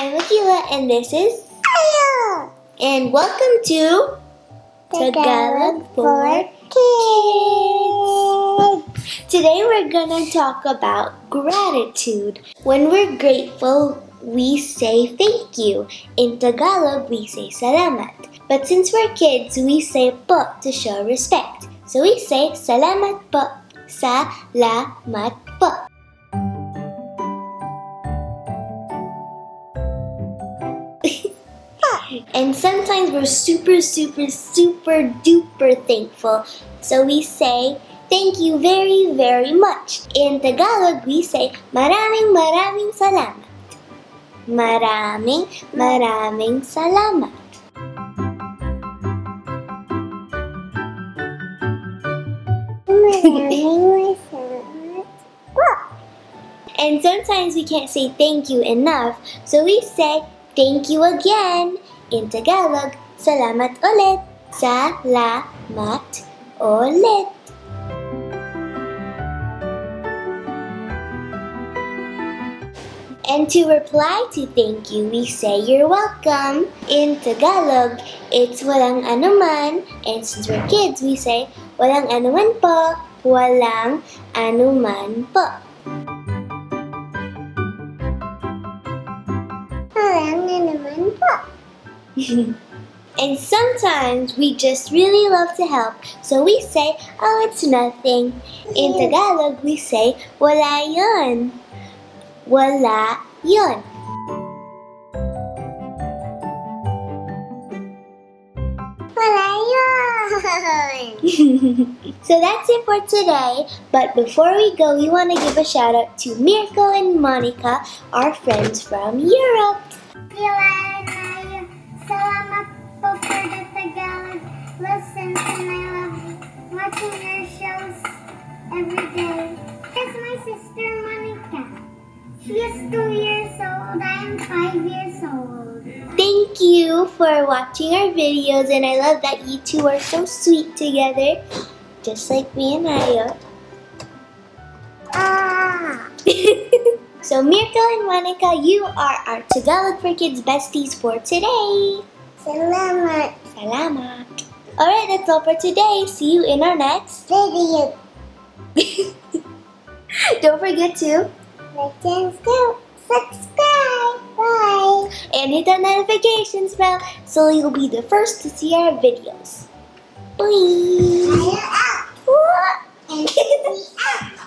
I'm Akila and this is Aya. And welcome to Tagalog for Kids. Today we're gonna talk about gratitude. When we're grateful, we say thank you. In Tagalog, we say salamat. But since we're kids, we say po to show respect. So we say salamat po. Salamat po. And sometimes we're super duper thankful. So we say thank you very much. In Tagalog, we say maraming salamat. Maraming salamat. Maraming salamat. And sometimes we can't say thank you enough, so we say thank you again. In Tagalog, salamat ulit. Salamat ulit. And to reply to thank you, we say you're welcome. In Tagalog, it's walang anuman. And since we're kids, we say walang anuman po. Walang anuman po. Walang anuman po. And sometimes we just really love to help, so we say, oh, it's nothing. In Tagalog, we say, wala yun. Wala yun. Wala yun. So that's it for today. But before we go, we want to give a shout out to Mirko and Monica, our friends from Europe. Salamat po for the Tagalog lessons, and I love watching your shows every day. Here's my sister Monica. She is 2 years old. I am 5 years old. Thank you for watching our videos, and I love that you two are so sweet together, just like me and Ayo. So Mirko and Monica, you are our Tagalog for Kids besties for today. Salamat. Salamat. Alright, that's all for today. See you in our next Video. Don't forget to Like and subscribe. Bye. and hit the notifications bell so you'll be the first to see our videos. Bye. And Tracy out.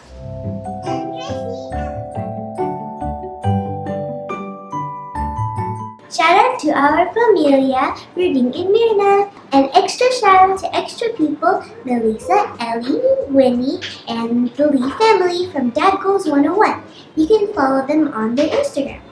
Shout out to our familia, Reading and Mirna. And extra shout out to extra people, Melissa, Ellie, Winnie, and the Lee family from Dad Goes 101. You can follow them on their Instagram.